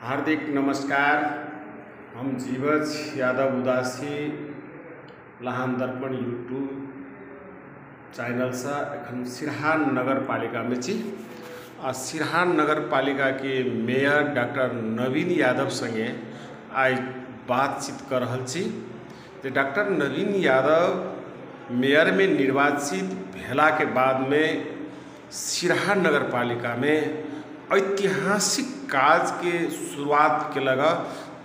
हार्दिक नमस्कार। हम जीवज यादव उदासी लाहान दर्पण यूट्यूब चैनल से एखन सिरहा नगर पालिका में छी। सिरहा नगर पालिका के मेयर डॉक्टर नवीन यादव संगे आज बातचीत कर रहल छी। डॉक्टर नवीन यादव मेयर में निर्वाचित भेला के बाद में सिरहा नगर पालिका में ऐतिहासिक काज के शुरुआत के लगा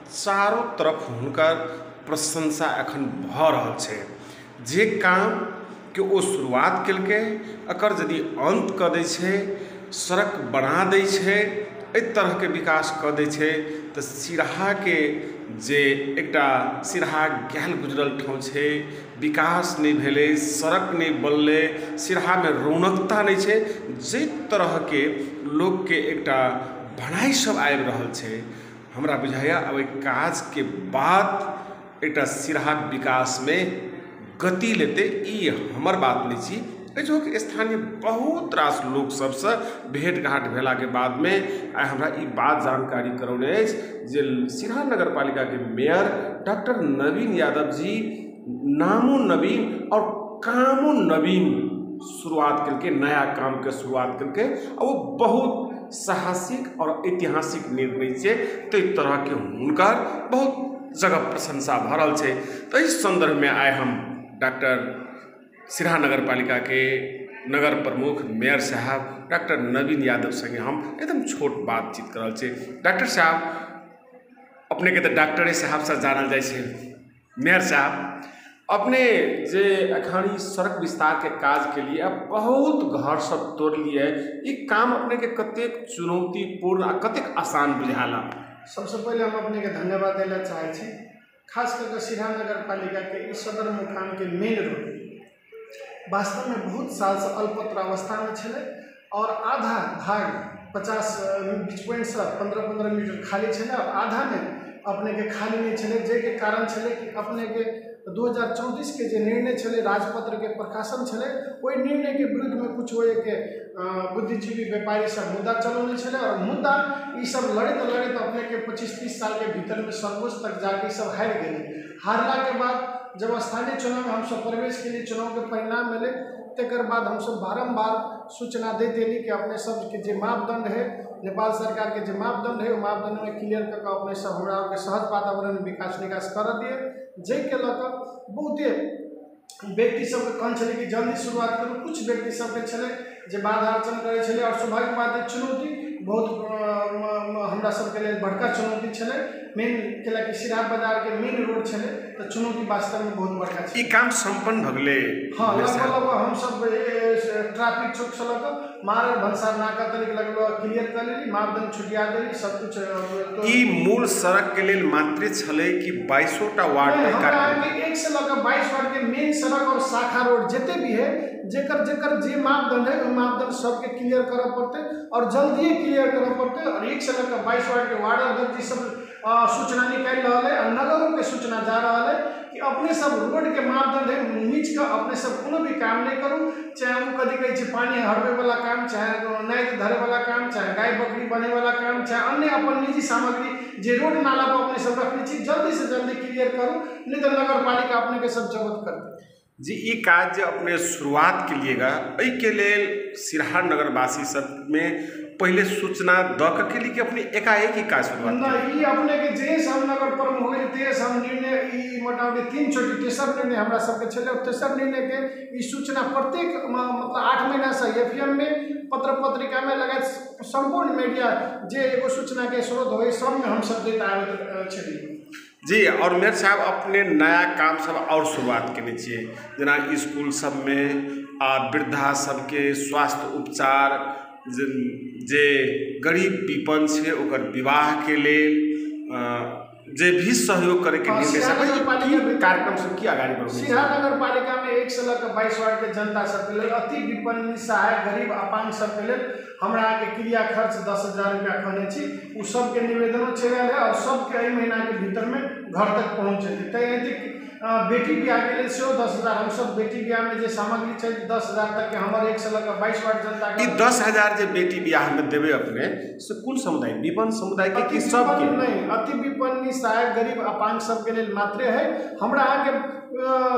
चारों तरफ हुनकर प्रशंसा एखन भ रहल छै। जे काम के ओ शुरुआत केलकै एकर यदि अंत क दै छै, सड़क बना दै छै, एहि तरह के विकास क दै छै तऽ सिरहा के जे एकटा सिरहा गेल गुजरल ठाव छै, विकास नहीं भेलै, सड़क नहीं बनलै, सिरहा में रौनकता नहीं छै, जे तरह के लोग के एकटा भड़ाई सब आबि रहल छै। हमरा बुझाइया अब काज के बाद एकटा सिरहा विकास में गति लेते, ई हमर बात नहीं छी। जो कि स्थानीय बहुत रास लोग सबसे भेंट घाट भेला के बाद में आइ हमरा ई बात जानकारी करौने अछि जे सिरहा नगर पालिका के मेयर डॉक्टर नवीन यादव जी नामो नवीन और कामो नवीन शुरुआत करके नया काम के शुरुआत करके और वो बहुत साहसिक और ऐतिहासिक निर्णय से तय तरह के हुनकर बहुत जगह प्रशंसा भरल छै। तो इस संदर्भ में आए हम डॉक्टर सिरहा नगर पालिका के नगर प्रमुख मेयर साहब डॉक्टर नवीन यादव संगे हम एकदम छोट बातचीत करल छै। डॉक्टर साहब अपने के तो डॉक्टरे साहब से जानल जाय छै। मेयर साहब अपने जे अखन सड़क विस्तार के काज के लिए बहुत घर सब तोड़लिए, ई काम अपने के कतेक चुनौतीपूर्ण आ कतेक आसान बुझाला? सबसे पहले हम अपने के धन्यवाद देना चाहे छी। खास करके सिरहा नगर पालिका के इस सदर मुकाम के मेन रोड वास्तव में बहुत साल से अल्पत्र अवस्था में छे और आधा भाग 50 बीच पॉइंट से 15-15 मीटर खाली छे और आधा में अपने के खाली नहीं छे, जे के कारण छे कि अपने के 2034 के जो निर्णय छे राजपत्र के प्रकाशन छे, वही निर्णय के विरुद्ध में कुछ हो के बुद्धिजीवी व्यापारी सब मुद्दा चलौने छे और मुद्दा ये सब लड़े तो अपने के 25-30 साल के भीतर में सर्वोच्च तक जाके सब हार गए। हारला के बाद जब स्थानीय चुनाव में हम सब प्रवेश के लिए चुनाव के परिणाम मिले, तकर बाद हम सब बारंबार सूचना देते रही कि अपने सब के जो मापदंड है नेपाल सरकार के जो मापदंड है वो मापदंड में क्लियर करके अपने सब हमरा के सहज वातावरण में विकास निकास कर दिए। जे के लक बहुते व्यक्ति सब कहन छे कि जल्दी शुरुआत करूँ, कुछ व्यक्ति सब के छे जे बाधा अर्चन करे छे और सौभाग्य बात चुनौती बहुत हमरा सबके लिए बड़का चुनौती छे। मेन केला कि सिरहा बाजार के मेन रोड छे तो चुनौती वास्तव में बहुत बड़का छे। ई काम संपन्न भगले। हाँ, लगभग हम सब ट्रैफिक चौक से लग मार भंसार नाका तक लगभग क्लियर कर ली, मापदंड छुटिया देली, सब कुछ। तो ई मूल सड़क के लिए मात्र छले कि 22टा वार्ड में काट एक से लग 22 वार्ड के मेन सड़क और शाखा रोड जिते भी है जेकर जे मापदंड है मापदंड सबके क्लियर करे पड़ते और जल्दी क्लियर करे पड़ते और एक से लग 22 वार्ड के वार्ड अध्यक्ष जी सब सूचना निकाल रहा है और नगरों के सूचना जा रहा है कि अपने सब रोड के मापदंड है नीच का अपने सब कोनो भी काम नहीं करूँ, चाहे वो कभी कहे पानी हड़बे वाला काम, चाहे नाइट धरे वाला काम, चाहे गाय बकरी बने वाला काम, चाहे अन्य अपन निजी सामग्री जे रोड नाला पर अपने सब रखनी चाहिए जल्दी से जल्दी क्लियर करूँ, नहीं तो नगर पालिका अपने के सब जब्त कर दे। जी ई काज अपने शुरुआत के लिएगा एहि के लेल सिरहा नगरवासी सब में पहले सूचना द के लिए कि अपने एकाएक ही काज शुरुआत नहीं, अपने के जे हम नगर प्रमुख हो गए तेज हम निर्णय ई मोटामोटी 3 छोटी तेसर निर्णय हमरा सबके छले और तेसर निर्णय के ई सूचना प्रत्येक मतलब 8 महीना से एफएम में पत्र पत्रिका में लगा संपूर्ण मीडिया जे एगो सूचना के स्रोत हो सब में हम सब देता आवे छली। जी और मेयर साहब अपने नया काम सब और शुरुआत केने छिए, जेना स्कूल सब में वृद्धा सबके स्वास्थ्य उपचार, जे गरीब विपन्न छे ओकर विवाह के लेल जे भी सहयोग करे के निर्देश कार्यक्रम सब की आगाड़ी बढ़ सिरहा नगर पालिका में 1 से लेकर 22 वार्ड के जनता सब के लिए अति विपन्न सहाय गरीब अपांग सब के लिए हमरा के क्रिया खर्च 10,000 रुपया कहने छी, उ सब के निवेदनों छे और सब के एहि महीना के भीतर में घर तक पहुंचे। बेटी ब्याह के लिए सेहो 10,000 हम सब बेटी ब्याह में जे सामग्री छै 10,000 तक के हमर 1 से लेकर 22 वार्ड जनता ई 10,000 जे बेटी ब्याह में देवे अपने से कुल समुदाय विपन्न समुदाय के कि सब के नहीं, अति विपन्न निसहाय गरीब अपांग सब के लिए मात्रे है। हमरा आके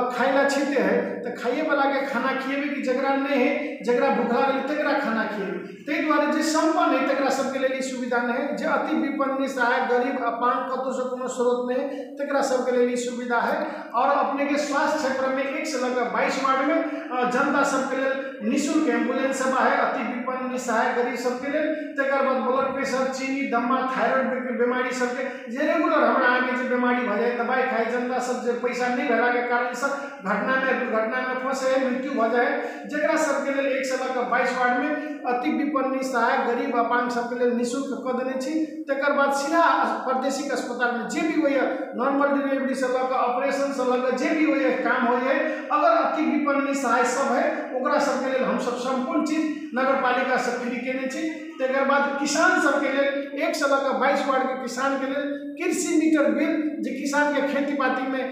खाए ला छीते है तो खाइए वाला के खाना खिएबे कि जकरा नहीं है, जकरा भूखा रहे तकरा खाना खिएबे। ताहि दुआरे जे संपन्न है तकरा सबके लिए सुविधा नहीं है। जे अति विपन्न निसहाय गरीब अपांग कतौ से कोनो स्रोत नहीं तकरा सबके लिए सुविधा है। और अपने के स्वास्थ्य क्षेत्र में 1 से लेकर 22 वार्ड में जनता सबके लिए निःशुल्क एम्बुलेंस सेवा है। अति विपन्न निसहाय गरीब सबके लिए तकर बाद ब्लड प्रेशर, चीनी, दमा, थायराइड के बीमारी सबके जे रेगुलर हमरा आगे जे बीमारी भ जाए दवाई खाए जनता सब जे पैसा नहीं भेला के कारण से घटना में दुर्घटना में फंसे मृत्यु भ जाए जकरा सबके लिए 1 से लेकर 22 वार्ड में अति विपन्न निसहाय गरीब अपांग सबके लिए निःशुल्क क देने छी। तकर बाद सीधा प्रादेशिक अस्पताल में जे भी होइए नॉर्मल डिलीवरी से लेकर ऑपरेशन से लेकर जे भी होइए काम होइए अगर अति विपन्न निसहाय सब है ओकरा सबके लिए हम सब संपूर्ण चीज नगर पालिका से फ्री केने छी। तकर बाद किसान सबके लिए 1 से लेकर 22 वार्ड के किसान के लिए कृषि मीटर बिल जो किसान के खेती पाती में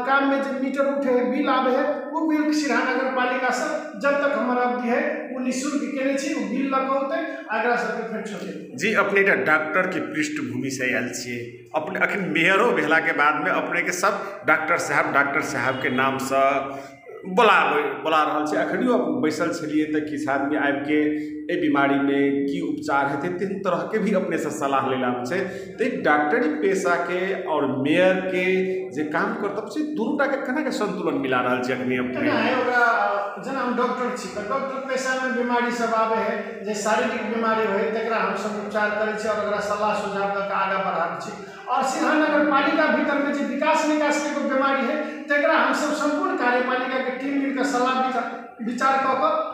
काम में जो मीटर उठे है बिल आवे है वो बिल सिरहा नगर पालिका से जब तक हमारा अवधि है वो निःशुल्क केने छी। वो बिल लगौते आगरा सबके फेर छोटे जी। अपने डॉक्टर की पृष्ठभूमि से आयल छिए, अपने अखन मेयरो भेला के बाद में अपने के सब डॉक्टर साहब के नाम से बोला रहल छै। अखनियो बैसल छलिए तो किछु आदमी आबि के ए बीमारी में की उपचार हेतै तीन तरह के भी अपने से सलाह लेला छै। तो डॉक्टरी पेशा के और मेयर के जे काम करतब छै दुनूटा के केना के संतुलन मिला रहल छै अखनी अपने है। ओकरा जेना हम डॉक्टर छी तो डॉक्टर पेशा में बीमारी सब आवे है जे शारीरिक बीमारी होय तकरा हम सब उपचार करै छी और ओकरा सलाह सुझाव दऽ के आगा बढ़ाबै छी। और सिरहा नगर पालिका भीतर में जो विकास निकास के बीमारी है तकरा हम सब संपूर्ण कार्यपालिका के टीम मिलकर सलाह विचार कऽ के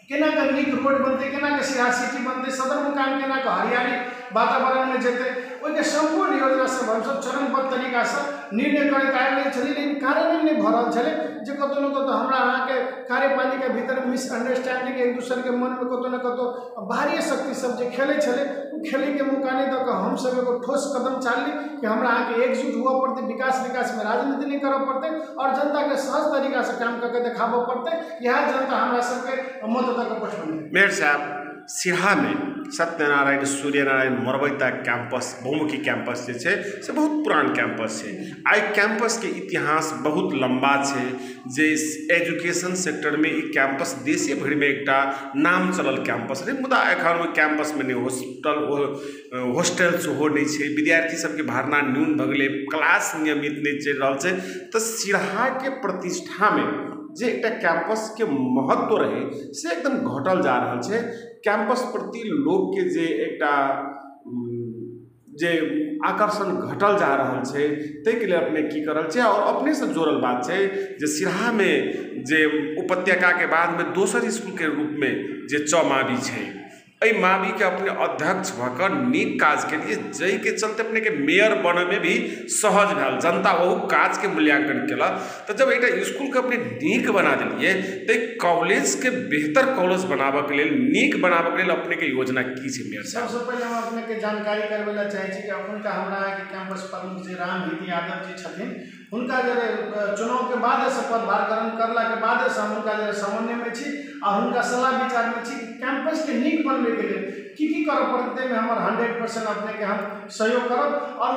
केना के नीक रोड बनते, केना के सिरहा सिटी बनते, सदर मुकाम केना के हरियाली वातावरण में जेते ओके संपूर्ण योजना सब हम सब चरणबद्ध तरीका से निर्णय करैत आबि गेल छलिए लेकिन कार्यान्वयन नहीं भऽ रहल छलै। जे कतौ न कतौ हमरा अहाँ के कार्यपालिका भीतर मिसअंडरस्टैंडिंग एक दूसरे के मन में कतौ न कतौ बाहरी शक्ति सब जे खेले छलै खेले के मौका नहीं दऽ के हम सब एगो ठोस कदम चालली कि हमरा अहाँ के एकजुट हुआ पड़ते, विकास में राजनीति नहीं करऽ पड़ते और जनता के सहज तरीका से काम करके देखाबऽ पड़ते। यह जनता हमरा सबके मत दऽ के पठौने। मेयर साहब सिरहा में सत्यनारायण सूर्यनारायण मरबैता कैंपस बहुमुखी कैंपस जे छै से बहुत पुरान कैंपस छै। आई कैंपस के इतिहास बहुत लंबा छै जे एजुकेशन सेक्टर में ई कैंपस देशे भरि में एकटा नाम चलल कैंपस रहे। मुदा एखन ओहि कैंपस में नहीं हॉस्टल सेहो नहीं छै, विद्यार्थी सबके भरना न्यून भऽ गेलै, क्लास नियमित नहीं चलि रहल छै। तो सिरहा के प्रतिष्ठा में जे एकटा कैंपस के महत्व रहे से एकदम घटल जा रहल छै। कैंपस प्रति लोग के जे एकटा जे आकर्षण घटल जा रहल छै ताहिके लिए अपने की करल छै और अपने से जोड़ल बात छै जे सिरहा में जे उपत्यका के बाद में दोसर स्कूल के रूप में जे चौमावी छै एहि मावी के अपने अध्यक्ष भकर नीक काज के लिए जय के चलते अपने के मेयर बने में भी सहज भेल, जनता वो काज के मूल्यांकन केला। तो जब एक स्कूल के अपने नीक बना दिलिए तो कॉलेज के बेहतर कॉलेज बनाबे के लिए नीक बनाबे के लिए अपने के योजना की छै मेयर साहब? सबसे पहले हम अपने के जानकारी करबे ला चाहे छी कि अखुनका हमरा के कैंपस प्रमुख जे रामहित यादव जी छथिन हुनका जे चुनाव के बाद से पदभार ग्रहण करला के बाद से हम हुनका जे समन्वय में छी आ हुनका सलाह विचार में छी कैंपस के नीक बनबे के लिए की करऽ पड़तै में हमर 100% अपने के हम सहयोग करब। और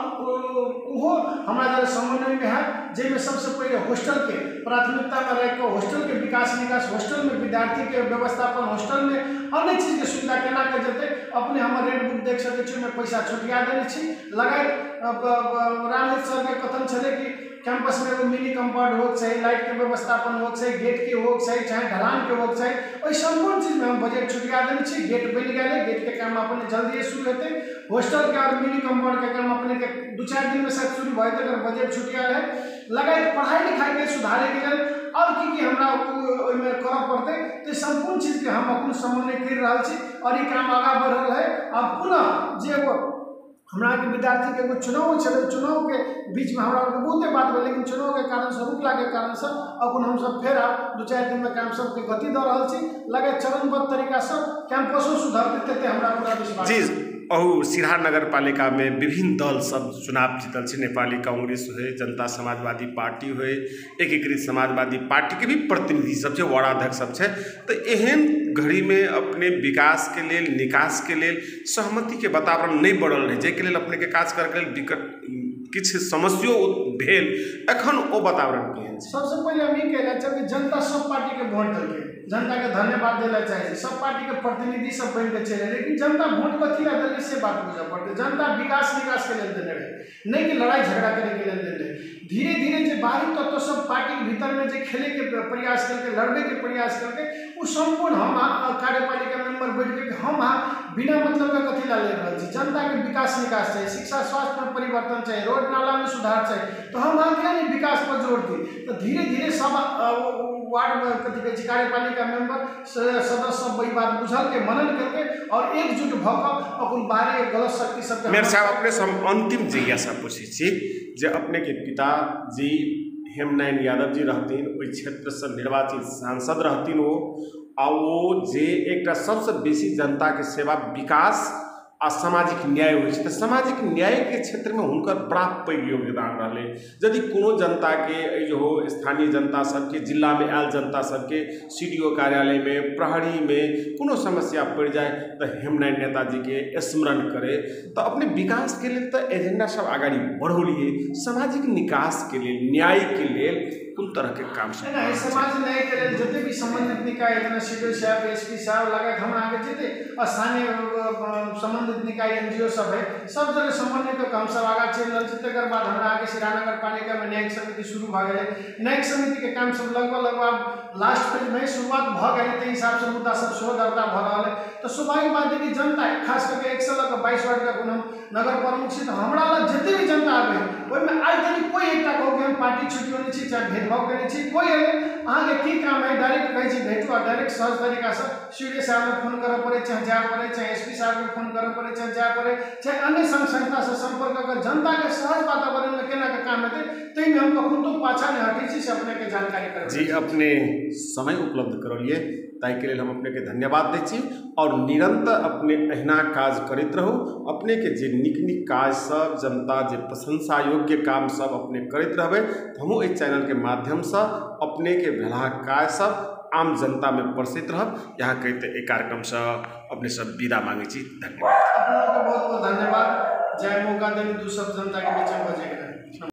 वो हमरा जे समन्वय में है जेमे सबसे पहले हॉस्टल के प्राथमिकता में रख के हॉस्टल के विकास निकास, हॉस्टल में विद्यार्थी के व्यवस्थापन, हॉस्टल में अन्य चीज के सुविधा केना के जेते अपने हमर रेड बुक देख सकै छी में पैसा छुटिया देने छी। लगाए रामहित सर के कथन छले कि कैंपस में एगो मिनी कंपाउंड हो चाहिए, लाइट के व्यवस्थापन हो चाहिए, गेट के हो चाहिए, चाहे ढलान के हो चाहिए, ओहि संपूर्ण चीज में हम बजट छुटिया देने छी। गेट बन गए, गेट के काम अपने जल्दी शुरू हेतै, हॉस्टल के और मिनी कंपाउंड के काम अपने के 2-4 दिन में शायद शुरू भए जेतै अगर बजट छुटिया है। लगाए पढ़ाई लिखाई के सुधारे के लिए और की हमरा ओहिमे करऽ पड़तै तो संपूर्ण चीज के हम अपन समन्वय कर रहल छी और ये काम आगा बढ़ रहल है। अब पुनः जे हमरा के विद्यार्थी के एगो चुनाव चले, चुनाव के बीच में हमरा बहुते बात भेल लेकिन चुनाव के कारण से रुकला के कारण से अपन हम सब फेर 2-4 दिन में काम सब के गति दऽ रहल छी। लगे चरणबद्ध तरीका से कैंपसो सुधार देते हमरा पूरा विश्वास। जी और सिरहा नगर पालिका में विभिन्न दल सब चुनाव जीतल छै। नेपाली कांग्रेस हुए, जनता समाजवादी पार्टी हुए, एकीकृत समाजवादी पार्टी के भी प्रतिनिधि सब छै, वार्डाध्यक्ष सब छै। तो एहन घड़ी में अपने विकास के लेल, निकास के लेल सहमति के वातावरण नहीं बढ़ल रहे, जाहि के लेल अपने के काज करके लेल विकट किछु समस्यो भेल, एखन ओ वातावरण केहन छै? सबसे पहले हम ई कहना चाहब कि जनता सब पार्टी के वोट देलकै, जनता के धन्यवाद देना चाहिए। सब पार्टी के प्रतिनिधि सब बन के चले, लेकिन जनता वोट कथी ला देलकै से बात बुझे पड़ते। जनता विकास निकास के लेल देने रहे, नहीं कि लड़ाई झगड़ा करे के लेल देने। धीरे धीरे जो बाहरी तत्व सब पार्टी के भीतर में जो खेले के प्रयास करके, लड़ने के प्रयास करके, वो संपूर्ण हम कार्यपालिका मेंबर बैठ के हम बिना मतलब का कथी ला ले रहा है। जनता के विकास निकास चाहिए, शिक्षा स्वास्थ्य में परिवर्तन चाहिए, रोड नाला में सुधार चाहिए, तो हम आगे विकास पर जोर दी। तो धीरे धीरे सब वार्ड में कथी कहै छै कार्यपालिका मेंबर सदस्य सब वही बात बुझल के, मनन करके और एकजुट भऽ अपन बाहरी गलत शक्ति सबके। मेयर साहब, अपने से हम अंतिम जिज्ञासा पूछे छी जे अपने के पिताजी हेमनारायण यादव जी रहथिन, ओहि क्षेत्र से निर्वाचित सांसद रहथिन वो जे एक सबसे बेसी जनता के सेवा, विकास आ सामाजिक न्याय होइ छै। तो सामाजिक न्याय के क्षेत्र में हुनकर बड़ा पैघ योगदान रहे। यदि कोनो जनता के जो हो स्थानीय जनता सबके, जिला में आयल जनता सबके CDO कार्यालय में, प्रहरी में कोनो समस्या पड़ जाए तो हेमनारायण नेताजी के स्मरण करे। तो अपने विकास के लिए तो एजेंडा सब आगाड़ी बढ़ौलिए, सामाजिक निकास के लिए, न्याय के लिए कोन तरह के काम सब? समाज न्याय के लिए जते भी संबंधित निकाय जेना CDO साहब, SP साहब लगा हम आगे जते स्थानीय संबंधित निकाय NGO सब है, सब जगह समन्वय के काम सब आगा चल रहल छै। तकर बाद हमरा आगे सिरहा नगर पालिका में न्यायिक समिति शुरू भ गेलै। न्यायिक समिति के काम सब लगभग लास्ट फेज में शुरुआत भ गेलै, ताहि हिसाब से मुद्दा सब सेहो दर्ता भ रहल है। तो स्वाभाविक बात है कि जनता खास करके 122 वार्ड का हम नगर प्रमुख छी, तो हमरा लग जते भी जनता आबे ओहिमे आइ तक कोई एकटा कहू कि हम पार्टी छुट्टियो नहीं छी, चाहे भेदभाव करे छी, कोई अहाँ के की काम है डायरेक्ट कहै छी भेटू, आ डायरेक्ट सहज तरीका से CDO साहब के फोन करऽ पड़े, चाहे जाय पड़े, चाहे SP साहब के फोन करऽ पड़े, चाहे जाय पड़े, चाहे अन्य संस्था से संपर्क कर जनता के सहज वातावरण में केना के काम हेतै, तै में हम कखनो तो पाछा नहीं हटै छी से अपने के जानकारी करब। जी, अपने समय उपलब्ध करलिए ताहि के लिए हम अपने के धन्यवाद दै छी, और निरंतर अपने अहिना काज करैत रहू। अपने के जे नीक नीक काज सब, जनता जे प्रशंसा योग्य काम सब अपने करैत रहबै, तो हमहूँ एहि चैनल के माध्यम से अपने के भेलाह काज सब आम जनता में परसैत रहब। यहाँ कहते एक कार्यक्रम से अपने सब विदा मांगे छी। धन्यवाद। अपना बहुत बहुत धन्यवाद। जय मौका देने दू सब जनता के बीच में बजे।